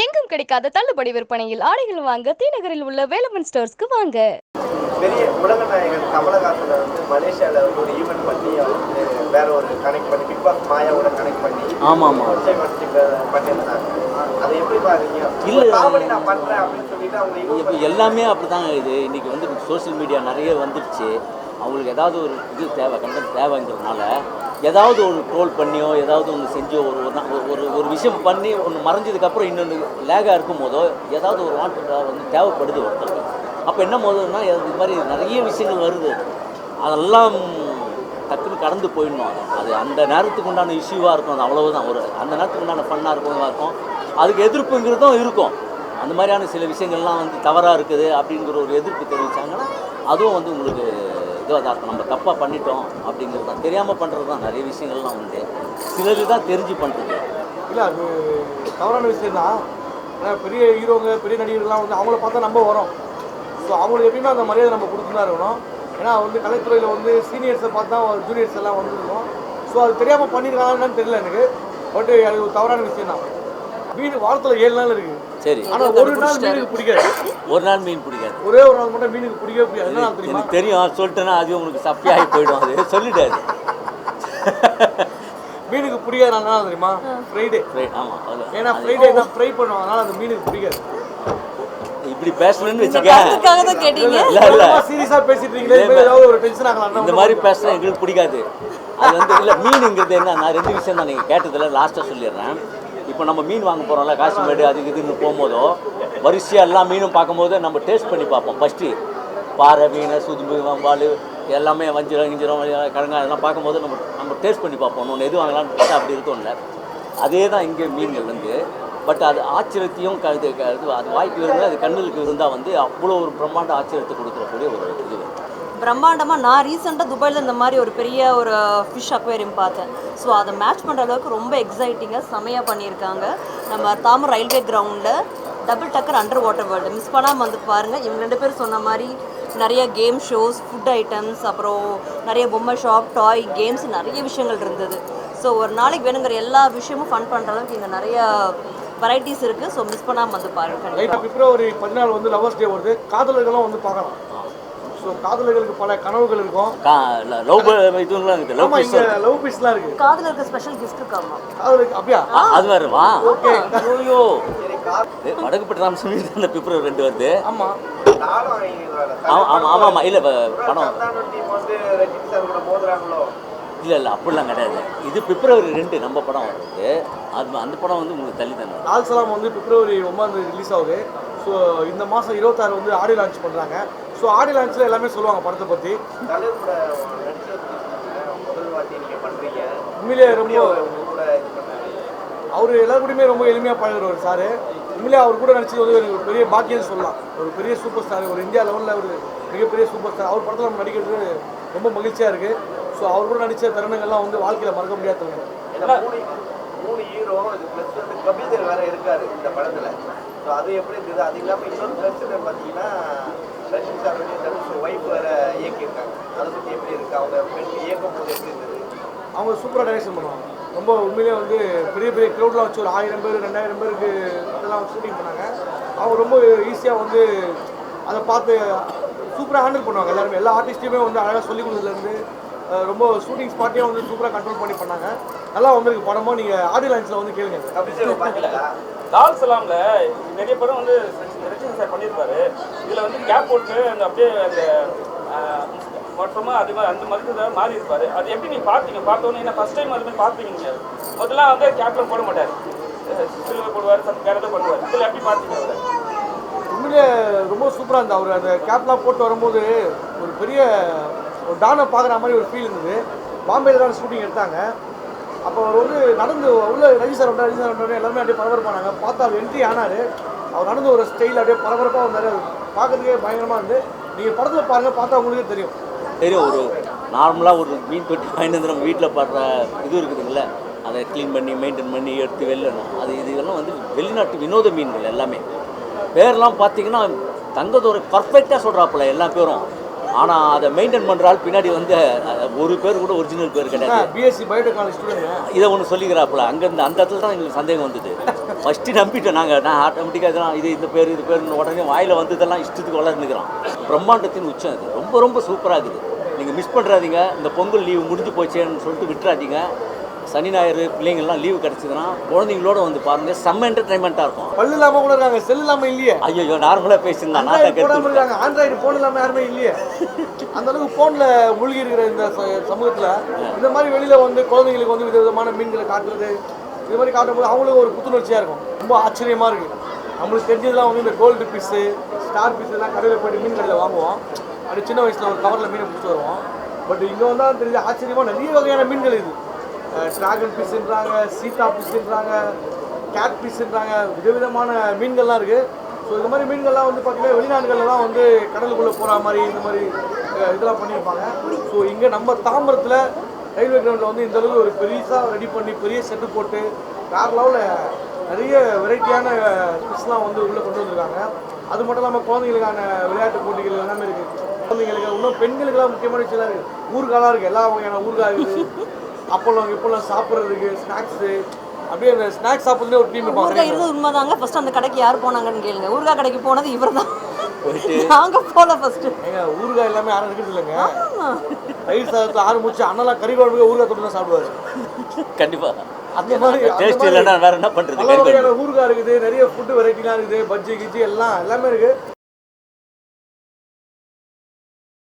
எங்கும் கிடைக்காத தள்ளுபடி விற்பனையில் ஆடைகள் வாங்க தீநகரில் உள்ள வேலவன் ஸ்டோர்ஸ்க்கு வாங்க. பெரிய உலக நாயகன் கமலஹாசனை வந்து மலேசியாவில் வந்து ஒரு ஈவெண்ட் பண்ணி வந்து வேற ஒரு கனெக்ட் பண்ணி பிக் பாஸ் மாயாவோட கனெக்ட் பண்ணி பண்ணியிருந்தாங்க. அதை எப்படி பாருங்க? இல்லை காமெடி நான் பண்ணுறேன் அப்படின்னு சொல்லிட்டு அவங்க இப்போ எல்லாமே அப்படி தாங்க. இது இன்றைக்கி வந்து சோஷியல் மீடியா நிறைய வந்துடுச்சு. அவங்களுக்கு ஏதாவது ஒரு இது தேவை, கண்டென்ட் தேவைங்கிறதுனால ஏதாவது ஒரு ட்ரோல் பண்ணியோ ஏதாவது ஒன்று செஞ்சோ ஒரு விஷயம் பண்ணி ஒன்று மறைஞ்சதுக்கப்புறம் இன்னொன்று லேகாக இருக்கும் போதோ ஏதாவது ஒரு வாட்டு வந்து தேவைப்படுது ஒருத்தருக்கு. அப்போ என்ன போதுன்னா இது மாதிரி நிறைய விஷயங்கள் வருது. அதெல்லாம் டக்குன்னு கடந்து போயிடணும். அது அந்த நேரத்துக்கு உண்டான இஷ்யூவாக இருக்கும். அது அவ்வளவுதான். அந்த நேரத்துக்கு உண்டான ஃபன்னாக இருக்கும். அதுக்கு எதிர்ப்புங்கிறதும் இருக்கும். அந்த மாதிரியான சில விஷயங்கள்லாம் வந்து தவறாக இருக்குது அப்படிங்கிற ஒரு எதிர்ப்பு தெரிவித்தாங்கன்னா அதுவும் வந்து உங்களுக்கு இதுவாக நம்ம தப்பாக பண்ணிட்டோம் அப்படிங்கிறது தான். தெரியாமல் பண்ணுறது தான் நிறைய விஷயங்கள்லாம் உண்டு. சிலது தான் தெரிஞ்சு பண்ணுறது. இல்லை, அது தவறான விஷயம் தான். ஏன்னா பெரிய ஹீரோங்க பெரிய நடிகர்கள்லாம் வந்து அவங்கள பார்த்தா நம்ம வரோம். ஸோ அவங்களுக்கு எப்பயுமே அந்த மரியாதை நம்ம கொடுத்து தான் இருக்கணும். ஏன்னா வந்து கலைத்துறையில் வந்து சீனியர்ஸை பார்த்தா ஜூனியர்ஸ் எல்லாம் வந்துருக்கோம். ஸோ அது தெரியாமல் பண்ணியிருக்காங்கன்னு தெரியல எனக்கு. பட் அது ஒரு தவறான விஷயம் தான். மீன் வாரத்தில் 7 நாள் இருக்குது. சரி, ஆனால் ஒரு நாள் மீனுக்கு பிடிக்காது. ஒரு நாள் மீன் பிடிக்காது. ஒரே ஒரு நாள் மட்டும் மீனுக்கு பிடிக்கவே பிடிக்காது. என்ன தெரியுமா? தெரியும். சொல்லிட்டேன்னா அது உங்களுக்கு சப்பியாகி போயிடும். அது சொல்லிட்டாரு. மீனுக்கு பிடிக்காது நாள் தெரியுமா? ஃப்ரைடே. ஆமாம். ஏன்னா ஃப்ரைடே தான் ஃப்ரை பண்ணுவாங்க. அதனால் அந்த மீனுக்கு பிடிக்காது. இப்படி பேசணும்னு வச்சுக்க. சீரியஸா பேசிட்டு இருக்கீங்களே, ஏதாவது ஒரு டென்ஷன் ஆகலாம். இந்த மாதிரி பேசினா எங்களுக்கு பிடிக்காது. அது வந்து இல்லை, மீனுங்கிறது என்ன, நான் 2 விஷயம் தான் நீங்கள் கேட்டதில் லாஸ்ட்டாக சொல்லிடுறேன். இப்போ நம்ம மீன் வாங்க போகிறோம்ல, காஷ்மீடு அதுக்கு இதுன்னு போகும்போதோ வரிசையாக எல்லா மீனும் பார்க்கும்போது நம்ம டேஸ்ட் பண்ணி பார்ப்போம். ஃபஸ்ட்டு பாறை மீன், சுதும்பு, வம்பால் எல்லாமே வஞ்சிரம் கிழங்கா அதெல்லாம் பார்க்கும்போது நம்ம டேஸ்ட் பண்ணி பார்ப்போம். ஒன்று எது வாங்கலாம்னு பார்த்தா அப்படி இருக்கும்ல. அதே தான் இங்கே மீன்கள் வந்து. பட் அது ஆச்சரியத்தையும் அது வாய்ப்பு இருந்தால் அது கண்ணுக்கு இருந்தால் வந்து அவ்வளோ ஒரு பிரம்மாண்ட ஆச்சரியத்தை கொடுக்குறக்கூடிய ஒரு இது. பிரம்மாண்டமாக நான் ரீசெண்டாக துபாயில் இந்த மாதிரி ஒரு பெரிய ஒரு ஃபிஷ் அக்வேரியம் பார்த்தேன். ஸோ அதை மேட்ச் பண்ணுற அளவுக்கு ரொம்ப எக்ஸைட்டிங்காக செமையாக பண்ணியிருக்காங்க. நம்ம தாமர் ரயில்வே கிரவுண்டில் டபுள் டக்கர் அண்டர் வாட்டர் வேர்ல்டு மிஸ் பண்ணாமல் வந்து பாருங்கள். இவங்க 2 பேரும் சொன்ன மாதிரி நிறைய கேம் ஷோஸ், ஃபுட் ஐட்டம்ஸ், அப்புறம் நிறைய பொம்மை ஷாப், டாய் கேம்ஸ், நிறைய விஷயங்கள் இருந்தது. ஸோ ஒரு நாளைக்கு வேணுங்கிற எல்லா விஷயமும் ஃபன் பண்ணுற அளவுக்கு இங்கே நிறைய வெரைட்டிஸ் இருக்குது. ஸோ மிஸ் பண்ணாமல் வந்து பாருங்கள். பிப்ரவரி 14 வந்து லவர்ஸ் டே வருது. காதலர்களும் வந்து பார்க்கலாம். ஸோ காதலர்களுக்கு பல கனவுகள் இருக்கும். லவ் பீஸ்லாம் இருக்குது. காதலருக்கு ஸ்பெஷல் கிஃப்ட் இருக்காமா? காதலுக்கு அப்படியா? அது வேறு வா. ஓகே. ஐயோ, வடக்குப்பட்டு ராமசாமி அந்த பிப்ரவரி 2 வருது. ஆமாம் ஆமாம். இல்லை படம் இல்லை அப்படிலாம் கிடையாது. இது பிப்ரவரி 2 நம்ம படம் வருது. அந்த படம் வந்து உங்களுக்கு தள்ளி தானே. லால் சலாம் வந்து பிப்ரவரி 9 ரிலீஸ் ஆகுது. ஸோ இந்த மாதம் 26 வந்து ஆடியோ லான்ச் பண்ணுறாங்க. ஸோ ஆடியோ லான்ச்சில் எல்லாமே சொல்லுவாங்க படத்தை பற்றி. உண்மையிலே ரொம்ப அவர் எல்லாருக்கூடயுமே ரொம்ப எளிமையாக பழகுறவர் சார். உண்மையிலே அவர் கூட நடிச்சது வந்து எனக்கு ஒரு பெரிய பாக்கியம் சொல்லலாம். ஒரு பெரிய சூப்பர் ஸ்டார், ஒரு இந்தியா லெவலில் ஒரு மிகப்பெரிய சூப்பர் ஸ்டார். அவர் படத்தில் நம்ம நடிக்கிறது ரொம்ப மகிழ்ச்சியாக இருக்குது. ஸோ அவர் கூட நடித்த தருணங்கள்லாம் வந்து வாழ்க்கையில் மறக்க முடியாத தருணம். 3 ஹீரோ ப்ளஸ் வந்து கபிதர் வேறு இருக்கார் இந்த படத்தில். ஸோ அது எப்படி இருக்குது? அது இல்லாமல் இன்னொரு ப்ளஸ் பார்த்தீங்கன்னா ரஷித் சாருடைய தனுஷ் ஒய்ஃப் வேறு இயக்கியிருக்காங்க. அதை பற்றி எப்படி இருக்குது? அவங்க பெண் இயக்கும் போது எப்படி இருந்தது? அவங்க சூப்பராக டைரக்ஷன் பண்ணுவாங்க. ரொம்ப உண்மையிலே வந்து பெரிய பெரிய க்ரௌட்லாம் வச்சு ஒரு 1000 பேர் 2000 பேருக்கு இதெல்லாம் ஷூட்டிங் பண்ணாங்க. அவங்க ரொம்ப ஈஸியாக வந்து அதை பார்த்து சூப்பராக ஹேண்டில் பண்ணுவாங்க. எல்லாருமே எல்லா ஆர்டிஸ்ட்டையுமே வந்து அழகாக சொல்லிக் கொடுத்ததுலேருந்து ரொம்ப ஷூட்டிங் ஸ்பாட்டையும் வந்து சூப்பராக கண்ட்ரோல் பண்ணி பண்ணாங்க. நல்லா வந்திருக்கு படமும். நீங்கள் ஆடியோ லான்ச்சில் வந்து கேளுங்க. லால் சலாம்ல நிறைய படம் வந்து ரஜினி சார் பண்ணியிருப்பாரு. இதில் வந்து கேப் போட்டு அந்த அப்படியே அந்த மொத்தமாக அது மாதிரி அந்த மருத்துவ மாறி இருப்பார். அது எப்படி நீங்கள் பார்த்தோன்னே ஏன்னா ஃபஸ்ட் டைம் அது மாதிரி பார்ப்பீங்க. நீங்கள் முதல்ல வந்து கேப்ல போட மாட்டார், சிலுவை போடுவார், வேறு எதாவது பண்ணுவார். இதில் எப்படி பார்த்தீங்க? உண்மையிலே ரொம்ப சூப்பராக இருந்தால் அவர் அந்த கேப்லாம் போட்டு வரும்போது ஒரு பெரிய ஒரு டானை பார்க்குற மாதிரி ஒரு ஃபீல் இருந்தது. பாம்பேயில் தான் ஷூட்டிங் எடுத்தாங்க. அப்போ அவர் வந்து நடந்து உள்ள ரஜி சார் எல்லாருமே அப்படியே பரபரப்பானாங்க. பார்த்தா அவர் என்ட்ரி ஆனார். அவர் நடந்து ஒரு ஸ்டைல் அப்படியே பரபரப்பாக வந்தார். பார்க்கறதுக்கே பயங்கரமாக இருந்து. நீங்கள் படத்தில் பாருங்கள், பார்த்தா உங்களுக்கே தெரியும். ஒரு நார்மலாக ஒரு மீன் தொட்டி வாங்கிட்டு நம்ம வீட்டில் பாடுற இது இருக்குதுங்கள, அதை க்ளீன் பண்ணி மெயின்டைன் பண்ணி எடுத்து வெளிலணும். இதெல்லாம் வந்து வெளிநாட்டு வினோத மீன்கள் எல்லாமே. பேர்லாம் பார்த்தீங்கன்னா தங்கத்தோட பர்ஃபெக்டாக சொல்கிறாப்புல எல்லா பேரும். ஆனால் அதை மெயின்டைன் பண்ணுற ஆள் பின்னாடி வந்து ஒரு பேர் கூட ஒரிஜினல் பேர் கிடையாது. பிஎஸ்சி பயோடெக்னாலஜி ஸ்டூடெண்ட் இதை ஒன்று சொல்லிக்கிறாப்புல. அங்கேருந்து அந்த இடத்துல தான் எங்களுக்கு சந்தேகம் வந்தது. ஃபஸ்ட்டு நம்பிட்டோம் நாங்கள். நான் ஆட்டோமேட்டிக்காக இதெல்லாம் இந்த பேர் உடனே வாயில் வந்து இதெல்லாம் இஷ்டத்துக்கு வளர்ந்துக்கிறோம். பிரம்மாண்டத்தின் உச்சம் அது. ரொம்ப ரொம்ப சூப்பராக இருக்குது. நீங்கள் மிஸ் பண்ணுறாதீங்க. இந்த பொங்கல் லீவு முடிஞ்சு போச்சேன்னு சொல்லிட்டு விட்டுறாதீங்க. சனி ஞாயிறு பிள்ளைங்கள்லாம் லீவு கிடச்சிதுன்னா குழந்தைங்களோட வந்து பாருங்கள். செம்ம என்டர்டைன்மெண்ட்டாக இருக்கும். பல்லு இல்லாமல் கூட இருக்காங்க, செல் இல்லாமல் இல்லையே. ஐயோ நார்மலாக பேசியிருந்தேன். ஆண்ட்ராய்டு ஃபோன் இல்லாமல் யாருமே இல்லையே. அந்த அளவுக்கு ஃபோனில் மூழ்கி இருக்கிற இந்த சமூகத்தில் இந்த மாதிரி வெளியில் வந்து குழந்தைங்களுக்கு வந்து விதவிதமான மீன்களை காட்டுறது, இது மாதிரி காட்டும்போது அவங்களுக்கு ஒரு புத்துணர்ச்சியாக இருக்கும். ரொம்ப ஆச்சரியமாக இருக்குது. நம்மளுக்கு தெரிஞ்சதெல்லாம் வந்து இந்த கோல்டு பீஸு, ஸ்டார் பீஸ் எல்லாம் கடையில் போய்ட்டு மீன் கடையில் வாங்குவோம். அப்படி சின்ன வயசில் ஒரு கவரில் மீனை பிடிச்சிட்டு வருவோம். பட் இங்கே வந்தால் தெரிஞ்ச ஆச்சரியமாக நிறைய வகையான மீன்கள் இது. ட்ராகன் பீஸுன்றாங்க, சீட்டா பீஸுன்றாங்க, கேட் பீஸுன்றாங்க, விதவிதமான மீன்கள்லாம் இருக்குது. ஸோ இந்த மாதிரி மீன்கள்லாம் வந்து பார்த்திங்கன்னா வெளிநாடுகள்லாம் வந்து கடலுக்குள்ளே போகிற மாதிரி இந்த மாதிரி இதெல்லாம் பண்ணியிருப்பாங்க. ஸோ இங்கே நம்ம தாம்பரத்தில் ரயில்வே கிரவுண்டில் வந்து இந்தளவுக்கு ஒரு பெருசாக ரெடி பண்ணி பெரிய செட்டு போட்டு வேறு லெவலில் நிறைய வெரைட்டியான ஃபிஷ்லாம் வந்து உள்ளே கொண்டு வந்திருக்காங்க. அது மட்டும் இல்லாமல் குழந்தைங்களுக்கான விளையாட்டு போட்டிகள் எல்லாமே இருக்குது. குழந்தைங்களுக்கு இன்னும் பெண்களுக்கெல்லாம் முக்கியமான விஷயம் இருக்குது. ஊறுகாலாம் இருக்குது, எல்லா வகையான ஊறுகாய் இருக்குது. இப்போல்லாம் சாப்பிட்றதுக்கு ஸ்நாக்ஸு, அப்படியே அந்த ஸ்நாக்ஸ் சாப்பிட்றதே ஒரு டீம் இருப்பாங்க. ஊறுகாய் இருந்தது உண்மைதாங்க. ஃபர்ஸ்ட் அந்த கடைக்கு யார் போனாங்கன்னு கேளுங்க. ஊறுகாய் கடைக்கு போனது இவர் தான். நாங்கள் போகல ஃபர்ஸ்ட். ஏங்க ஊறுகாய் எல்லாமே யாரும் இருக்கிறது இல்லைங்க. தயிர் சாதத்தில் ஆரம்பிச்சு அண்ணெல்லாம் கறி குழம்புக்கு ஊறுகாய் தொட்டு தான் சாப்பிடுவாரு. கண்டிப்பாக அந்த மாதிரி டேஸ்ட் இல்லைன்னா வேறு என்ன பண்ணுறது. நல்ல வகையான ஊறுகாய் இருக்குது, நிறைய ஃபுட்டு வெரைட்டிலாம் இருக்குது, பஜ்ஜி கிஜ்ஜி எல்லாமே இருக்குது.